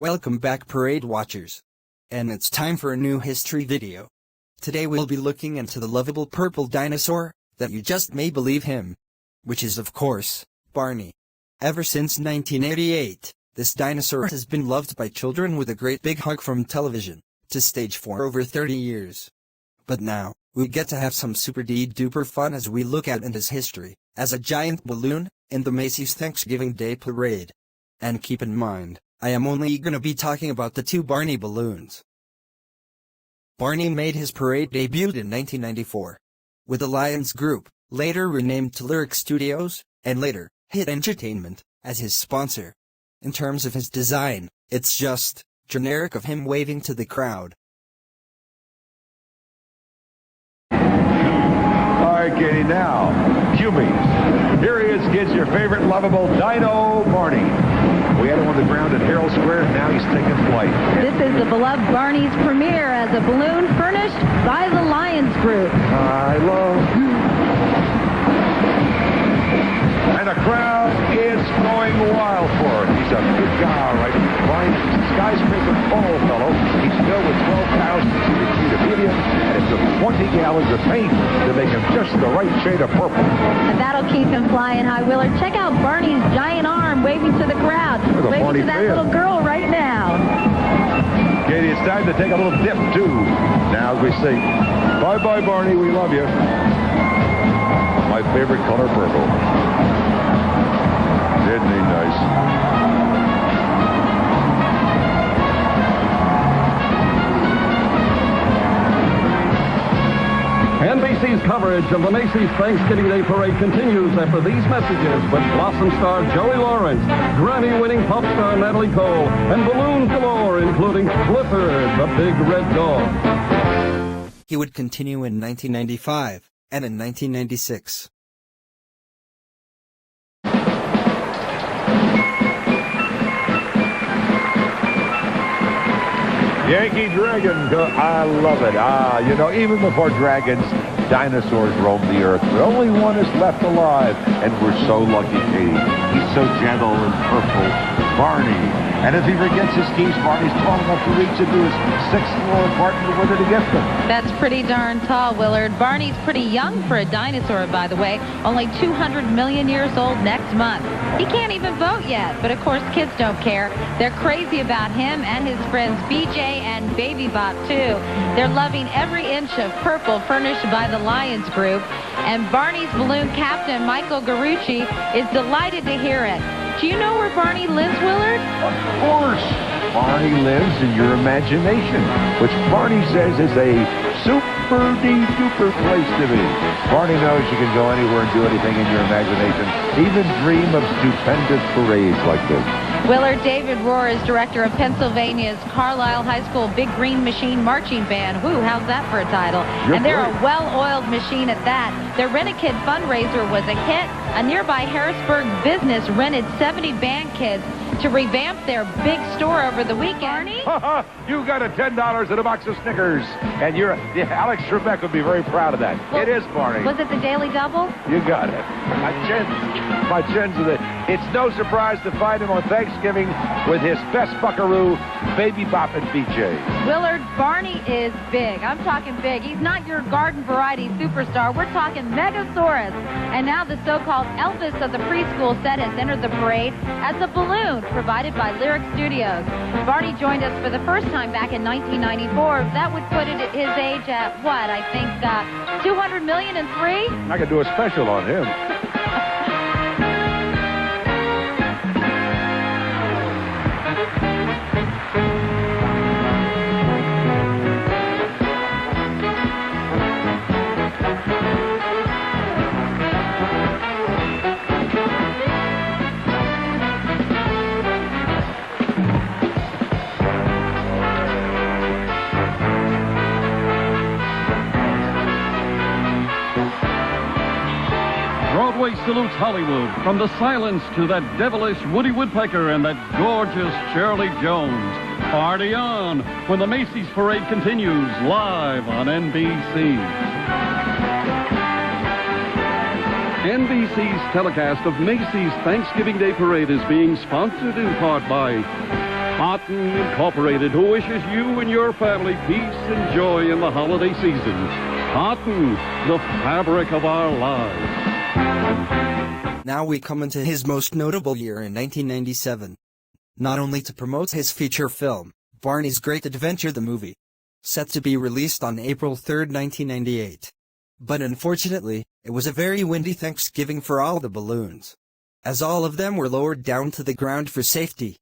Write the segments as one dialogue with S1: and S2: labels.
S1: Welcome back, parade watchers. And it's time for a new history video. Today we'll be looking into the lovable purple dinosaur, that you just may believe him. Which is of course, Barney. Ever since 1988, this dinosaur has been loved by children with a great big hug from television, to stage for over 30 years. But now, we get to have some super duper fun as we look at his history, as a giant balloon, in the Macy's Thanksgiving Day Parade. And keep in mind, I am only gonna be talking about the two Barney balloons. Barney made his parade debut in 1994. With the Lions Group, later renamed to Lyric Studios, and later, Hit Entertainment, as his sponsor. In terms of his design, it's just generic of him waving to the crowd.
S2: Alright, Katie, now, Cubies. Here he is, kids, your favorite lovable Dino Barney. We had him on the ground at Herald Square, and now he's taking flight.
S3: This is the beloved Barney's premiere as a balloon furnished by the Lions Group.
S2: I love you. And the crowd is going wild for it. He's a big guy, all right. Barney's a skyscraper tall fellow. He's filled with 12,000 cubic feet of helium, and it took 20 gallons of paint to make him just the right shade of purple.
S3: And that'll keep him flying high, Willard. Check out Barney's giant arm waving to the crowd. Waving to that little girl right now.
S2: Katie, it's time to take a little dip, too. Now, as we say, bye-bye, Barney, we love you. My favorite color, purple. Isn't he nice?
S4: NBC's coverage of the Macy's Thanksgiving Day Parade continues after these messages with Blossom star Joey Lawrence, Grammy-winning pop star Natalie Cole, and balloon galore, including Clifford, the big red dog.
S1: He would continue in 1995, and in 1996.
S2: Yankee Dragon, I love it. You know, even before dragons, dinosaurs roamed the earth. But only one is left alive, and we're so lucky, Katie. He's so gentle and purple. Barney. And if he forgets his keys, Barney's tall enough to reach into his 6th floor apartment with her to get them.
S3: That's pretty darn tall, Willard. Barney's pretty young for a dinosaur, by the way. Only 200 million years old next month. He can't even vote yet, but of course kids don't care. They're crazy about him and his friends BJ and Baby Bop, too. They're loving every inch of purple furnished by the Lions Group. And Barney's balloon captain, Michael Garucci, is delighted to hear it. Do you know where Barney lives, Willard?
S2: Of course. Barney lives in your imagination, which Barney says is a super-duper place to be. Barney knows you can go anywhere and do anything in your imagination, even dream of stupendous parades like this.
S3: Willard, David Rohr is director of Pennsylvania's Carlisle High School Big Green Machine Marching Band. Whoo, how's that for a title? And they're a well-oiled machine at that. Their Rent-A-Kid fundraiser was a hit. A nearby Harrisburg business rented 70 band kids to revamp their big store over the weekend. Barney?
S2: You got a $10 and a box of Snickers. And Alex Trebek would be very proud of that. Well, it is, Barney.
S3: Was it the Daily Double?
S2: You got it. My chins with it. It's no surprise to find him on Thanksgiving with his best buckaroo, Baby Bop and BJ.
S3: Willard, Barney is big. I'm talking big. He's not your garden variety superstar. We're talking Megasaurus. And now the so-called Elvis of the preschool set has entered the parade as a balloon provided by Lyric Studios. Barney joined us for the first time back in 1994. That would put his age at, what, I think 200 million and three?
S2: I could do a special on him.
S4: Broadway salutes Hollywood, from the Silence to that devilish Woody Woodpecker and that gorgeous Shirley Jones. Party on when the Macy's Parade continues live on NBC. NBC's telecast of Macy's Thanksgiving Day Parade is being sponsored in part by Cotton Incorporated, who wishes you and your family peace and joy in the holiday season. Cotton, the fabric of our lives.
S1: Now we come into his most notable year in 1997. Not only to promote his feature film, Barney's Great Adventure the movie, set to be released on April 3, 1998. But unfortunately, it was a very windy Thanksgiving for all the balloons, as all of them were lowered down to the ground for safety.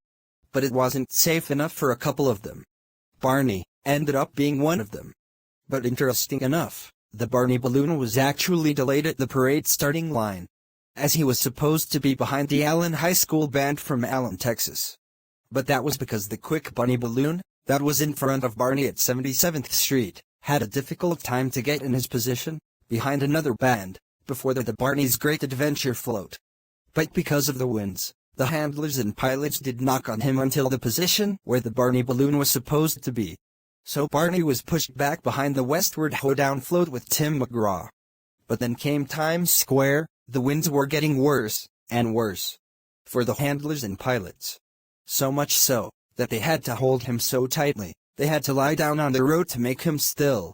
S1: But it wasn't safe enough for a couple of them. Barney ended up being one of them. But interesting enough, the Barney balloon was actually delayed at the parade starting line, as he was supposed to be behind the Allen High School band from Allen, Texas. But that was because the Quick Bunny balloon, that was in front of Barney at 77th Street, had a difficult time to get in his position, behind another band, before the Barney's Great Adventure float. But because of the winds, the handlers and pilots did knock on him until the position where the Barney balloon was supposed to be. So Barney was pushed back behind the westward hoedown float with Tim McGraw. But then came Times Square. The winds were getting worse and worse for the handlers and pilots. So much so that they had to hold him so tightly, they had to lie down on the road to make him still.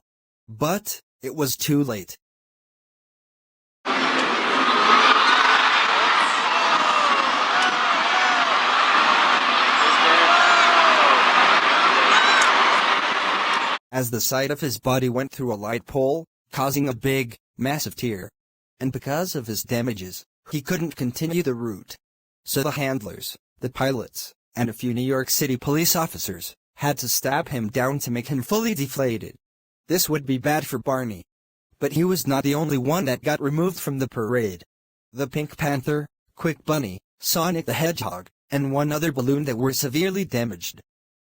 S1: But it was too late. As the side of his body went through a light pole, causing a big, massive tear. And because of his damages, he couldn't continue the route. So the handlers, the pilots, and a few New York City police officers had to stab him down to make him fully deflated. This would be bad for Barney. But he was not the only one that got removed from the parade. The Pink Panther, Quick Bunny, Sonic the Hedgehog, and one other balloon that were severely damaged,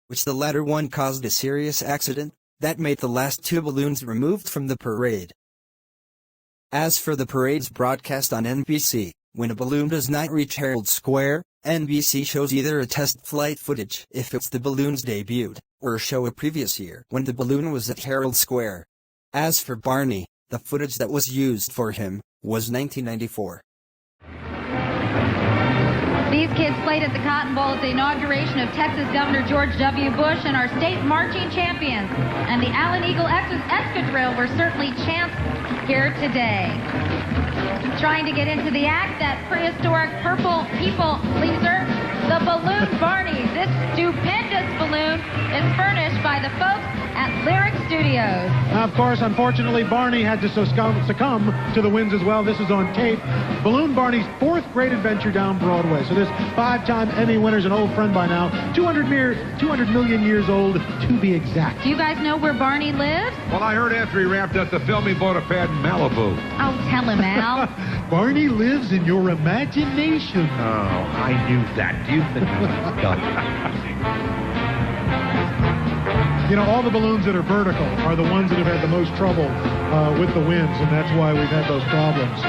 S1: which the latter one caused a serious accident that made the last two balloons removed from the parade. As for the parade's broadcast on NBC, when a balloon does not reach Herald Square, NBC shows either a test flight footage if it's the balloon's debut, or show a previous year when the balloon was at Herald Square. As for Barney, the footage that was used for him was 1994.
S3: These kids played at the Cotton Bowl at the inauguration of Texas Governor George W. Bush and our state marching champions. And the Allen Eagle Escadrille were certainly champs here today. Trying to get into the act, that prehistoric purple people pleaser, the balloon Barney. This stupendous balloon is furnished by the folks at Lyric Studios.
S5: Of course, unfortunately, Barney had to succumb to the winds as well. This is on tape. Balloon Barney's fourth great adventure down Broadway. So this five-time Emmy winner's an old friend by now. 200 million years old, to be exact.
S3: Do you guys know where Barney lives?
S2: Well, I heard after he wrapped up the film, he bought a pad in Malibu.
S3: Oh, tell him, Al.
S5: Barney lives in your imagination.
S2: Oh, I knew that. You
S5: You know, all the balloons that are vertical are the ones that have had the most trouble with the winds, and that's why we've had those problems.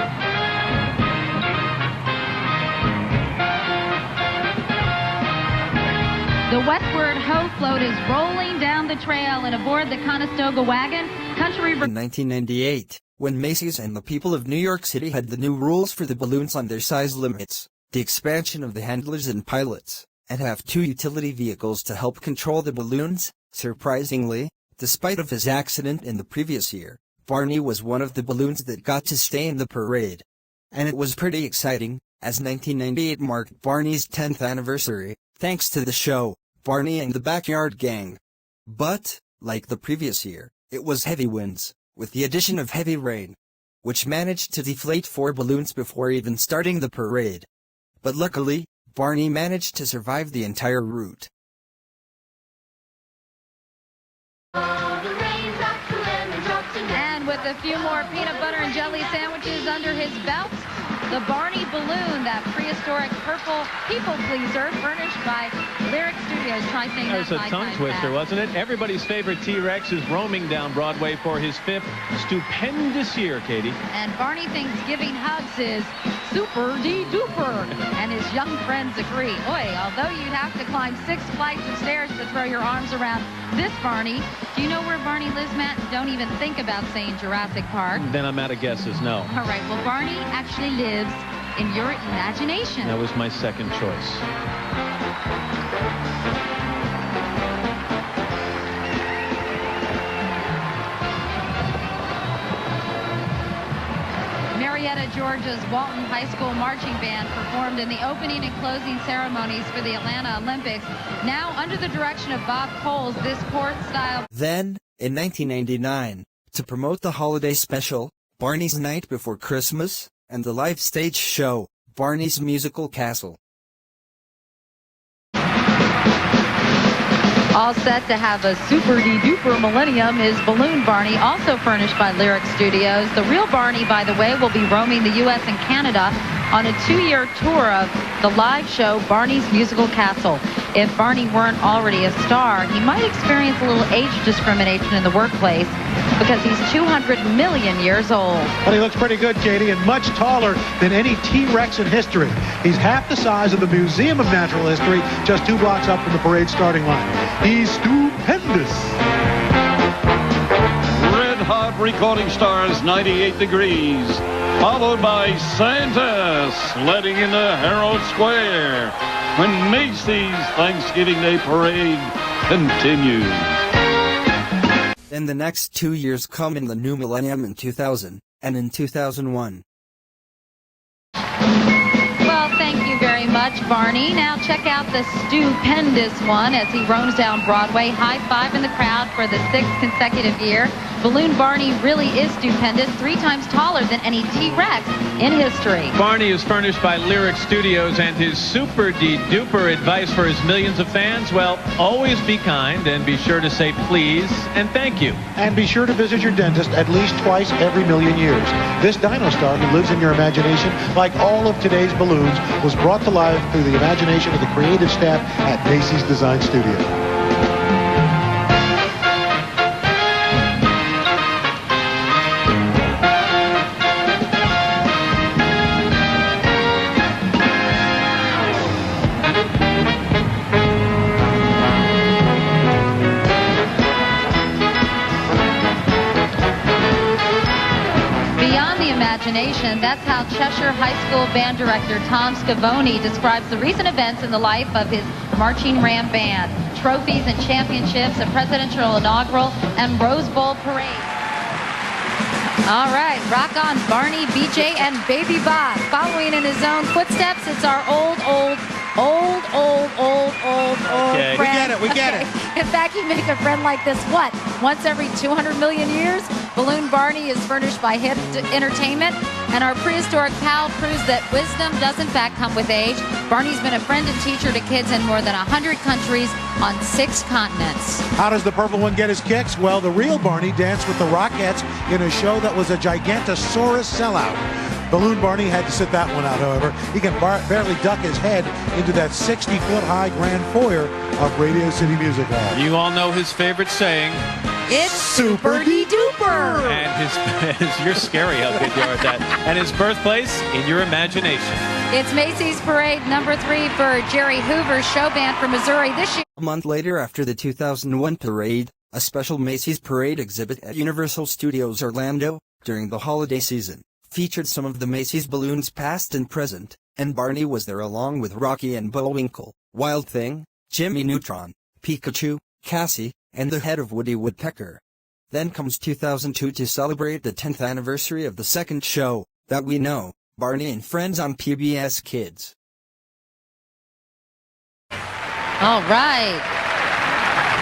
S3: The westward hoe float is rolling down the trail, and aboard the Conestoga wagon, country...
S1: In 1998, when Macy's and the people of New York City had the new rules for the balloons on their size limits, the expansion of the handlers and pilots, and have two utility vehicles to help control the balloons, surprisingly, despite of his accident in the previous year, Barney was one of the balloons that got to stay in the parade. And it was pretty exciting, as 1998 marked Barney's 10th anniversary, thanks to the show, Barney and the Backyard Gang. But, like the previous year, it was heavy winds, with the addition of heavy rain, which managed to deflate 4 balloons before even starting the parade. But luckily, Barney managed to survive the entire route.
S3: And with a few more peanut butter and jelly sandwiches under his belt, the Barney balloon, that prehistoric purple people pleaser, furnished by Lyric Studios. Try saying
S6: that was a tongue twister, wasn't it? Everybody's favorite T-Rex is roaming down Broadway for his 5th stupendous year, Katie.
S3: And Barney thinks giving hugs is super-de-duper, and his young friends agree. Boy, although you'd have to climb 6 flights of stairs to throw your arms around this Barney. Do you know where Barney lives, Matt? Don't even think about saying Jurassic Park.
S6: Then I'm out of guesses, no.
S3: All right, well, Barney actually lives in your imagination.
S6: That was my second choice.
S3: Marietta, Georgia's Walton High School Marching Band performed in the opening and closing ceremonies for the Atlanta Olympics. Now, under the direction of Bob Coles, this court-style...
S1: Then, in 1999, to promote the holiday special, Barney's Night Before Christmas, and the live stage show, Barney's Musical Castle.
S3: All set to have a super-de-duper millennium is Balloon Barney, also furnished by Lyric Studios. The real Barney, by the way, will be roaming the U.S. and Canada on a 2-year tour of the live show Barney's Musical Castle. If Barney weren't already a star, he might experience a little age discrimination in the workplace because he's 200 million years old.
S5: But he looks pretty good, Katie, and much taller than any T-Rex in history. He's half the size of the Museum of Natural History, just 2 blocks up from the parade starting line. He's stupendous.
S4: Red Hot Recording Stars, 98 degrees. Followed by Santa sledding into Herald Square when Macy's Thanksgiving Day Parade continues.
S1: Then the next 2 years come in the new millennium in 2000, and in 2001.
S3: Well, thank you very much, Barney. Now check out the stupendous one as he roams down Broadway, high-fiving the crowd for the 6th consecutive year. Balloon Barney really is stupendous, 3 times taller than any T-Rex in history.
S6: Barney is furnished by Lyric Studios, and his super-de-duper advice for his millions of fans, well, always be kind and be sure to say please and thank you.
S5: And be sure to visit your dentist at least twice every million years. This Dinosaur who lives in your imagination, like all of today's balloons, was brought to life through the imagination of the creative staff at Macy's Design Studio.
S3: That's how Cheshire High School band director Tom Scavone describes the recent events in the life of his Marching Ram Band. Trophies and championships, a presidential inaugural, and Rose Bowl parade. All right, rock on Barney, BJ, and Baby Bob. Following in his own footsteps, it's our old friend.
S5: We get it.
S3: In fact, you make a friend like this, what, once every 200 million years? Balloon Barney is furnished by Hit Entertainment, and our prehistoric pal proves that wisdom does in fact come with age. Barney's been a friend and teacher to kids in more than 100 countries on 6 continents.
S5: How does the purple one get his kicks? Well, the real Barney danced with the Rockettes in a show that was a Gigantosaurus sellout. Balloon Barney had to sit that one out, however. He can barely duck his head into that 60-foot-high grand foyer of Radio City Music Hall.
S6: You all know his favorite saying.
S3: It's super-de-duper!
S6: And you're scary how good you are at that. And his birthplace in your imagination.
S3: It's Macy's Parade number 3 for Jerry Hoover's show band from Missouri this year.
S1: A month later, after the 2001 parade, a special Macy's Parade exhibit at Universal Studios Orlando, during the holiday season, featured some of the Macy's balloons past and present, and Barney was there along with Rocky and Bullwinkle, Wild Thing, Jimmy Neutron, Pikachu, Cassie, and the head of Woody Woodpecker. Then comes 2002 to celebrate the 10th anniversary of the second show that we know, Barney and Friends on PBS Kids.
S3: All right.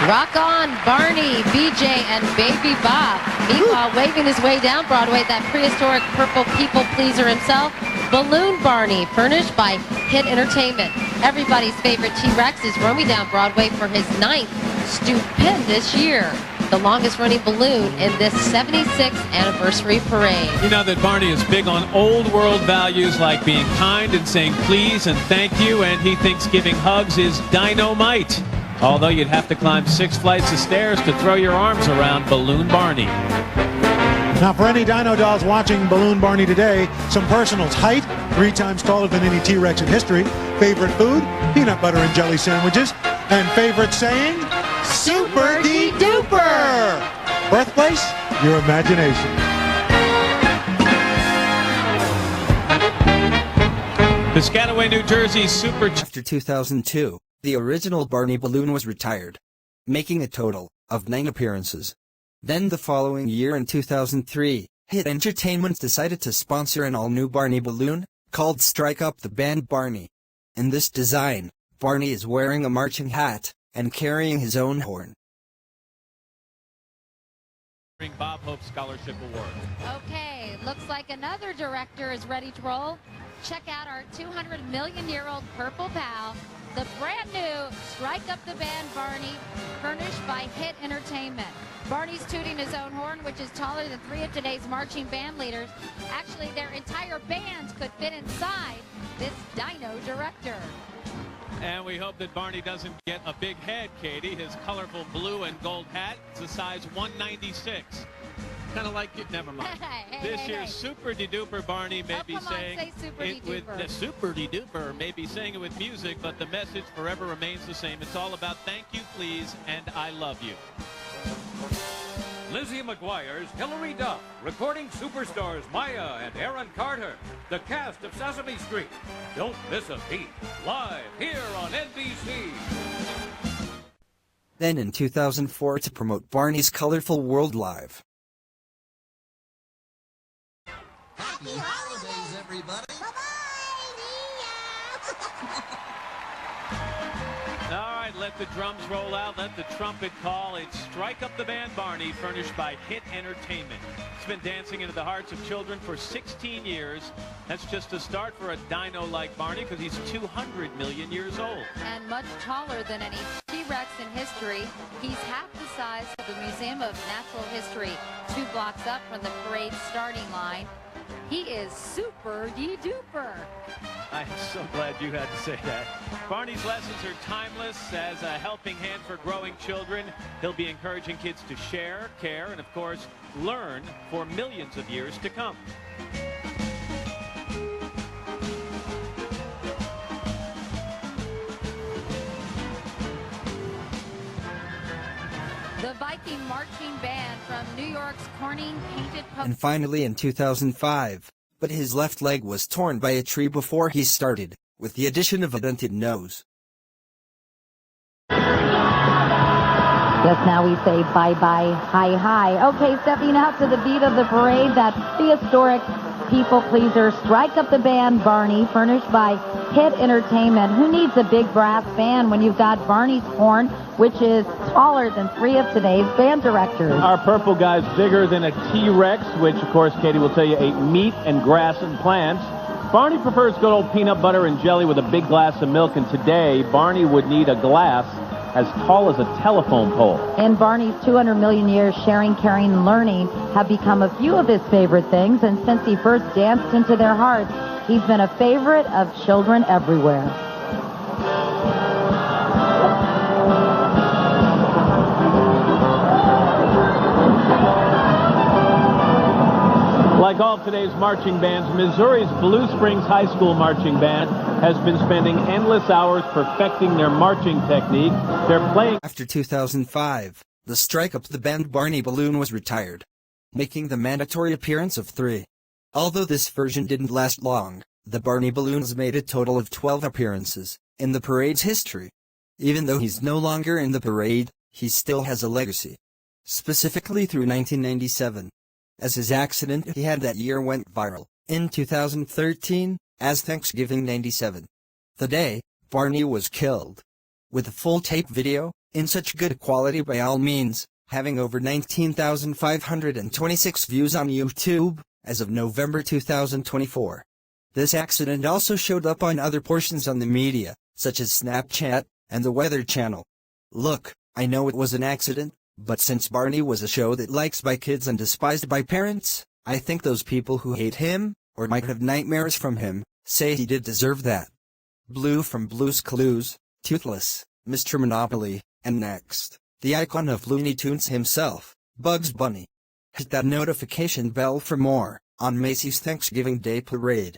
S3: Rock on, Barney, BJ, and Baby Bob. Meanwhile, waving his way down Broadway, that prehistoric purple people pleaser himself, Balloon Barney, furnished by Hit Entertainment. Everybody's favorite T-Rex is roaming down Broadway for his 9th stupendous year. The longest-running balloon in this 76th anniversary parade.
S6: You know that Barney is big on old world values like being kind and saying please and thank you, and he thinks giving hugs is dynamite. Although you'd have to climb 6 flights of stairs to throw your arms around Balloon Barney.
S5: Now, for any dino dolls watching Balloon Barney today, some personals. Height, 3 times taller than any T-Rex in history. Favorite food, peanut butter and jelly sandwiches. And favorite saying, super-de-duper! Birthplace, your imagination.
S6: Piscataway, New Jersey, super...
S1: After 2002, the original Barney balloon was retired, making a total of 9 appearances. Then the following year in 2003, Hit Entertainment decided to sponsor an all-new Barney balloon, called Strike Up the Band Barney. In this design, Barney is wearing a marching hat, and carrying his own horn.
S6: Bob Hope Scholarship Award.
S7: Okay, looks like another director is ready to roll. Check out our 200-million-year-old purple pal, the brand new Strike Up the Band Barney, furnished by Hit Entertainment. Barney's tooting his own horn, which is taller than 3 of today's marching band leaders. Actually, their entire bands could fit inside this Dino director.
S6: And we hope that Barney doesn't get a big head, Katie. His colorful blue and gold hat is a size 196. Kind of like it. Never mind. This year's Super De-Duper Barney may be saying it with the Super De-Duper may be saying it with music, but the message forever remains the same. It's all about thank you, please, and I love you.
S8: Lizzie McGuire's Hilary Duff, recording superstars Maya and Aaron Carter, the cast of Sesame Street. Don't miss a beat, live here on NBC.
S1: Then in 2004 to promote Barney's Colorful World Live.
S9: Happy holidays, everybody.
S6: All right, let the drums roll out, let the trumpet call. It's Strike Up the Band Barney, furnished by Hit Entertainment. It's been dancing into the hearts of children for 16 years. That's just a start for a dino like Barney, because he's 200 million years old.
S7: And much taller than any T-Rex in history. He's half the size of the Museum of Natural History, 2 blocks up from the parade starting line. He is super de-duper.
S6: I'm so glad you had to say that. Barney's lessons are timeless. As a helping hand for growing children, he'll be encouraging kids to share, care, and of course, learn for millions of years to come.
S7: The Viking marching band from New York's Corning painted
S1: And finally in 2005, but his left leg was torn by a tree before he started, with the addition of a dented nose.
S3: Just now we say bye-bye, hi-hi. Okay, stepping out to the beat of the parade, that's the historic people pleaser, Strike Up the Band Barney, furnished by Hit Entertainment. Who needs a big brass band when you've got Barney's horn, which is taller than 3 of today's band directors?
S10: Our purple guy's bigger than a T-Rex, which, of course, Katie will tell you, ate meat and grass and plants. Barney prefers good old peanut butter and jelly with a big glass of milk, and today, Barney would need a glass as tall as a telephone pole.
S3: In Barney's 200 million years, sharing, caring, and learning have become a few of his favorite things, and since he first danced into their hearts, he's been a favorite of children everywhere.
S10: Like all of today's marching bands, Missouri's Blue Springs High School Marching Band has been spending endless hours perfecting their marching technique. They're playing.
S1: After 2005, the Strike Up the Band Barney balloon was retired, making the mandatory appearance of 3. Although this version didn't last long, the Barney balloons made a total of 12 appearances in the parade's history. Even though he's no longer in the parade, he still has a legacy. Specifically through 1997. As his accident he had that year went viral, in 2013, as Thanksgiving 97. The day Barney was killed. With a full tape video, in such good quality by all means, having over 19,526 views on YouTube, as of November 2024. This accident also showed up on other portions on the media, such as Snapchat, and the Weather Channel. Look, I know it was an accident, but since Barney was a show that likes by kids and despised by parents, I think those people who hate him, or might have nightmares from him, say he did deserve that. Blue from Blue's Clues, Toothless, Mr. Monopoly, and next, the icon of Looney Tunes himself, Bugs Bunny. Hit that notification bell for more, on Macy's Thanksgiving Day Parade.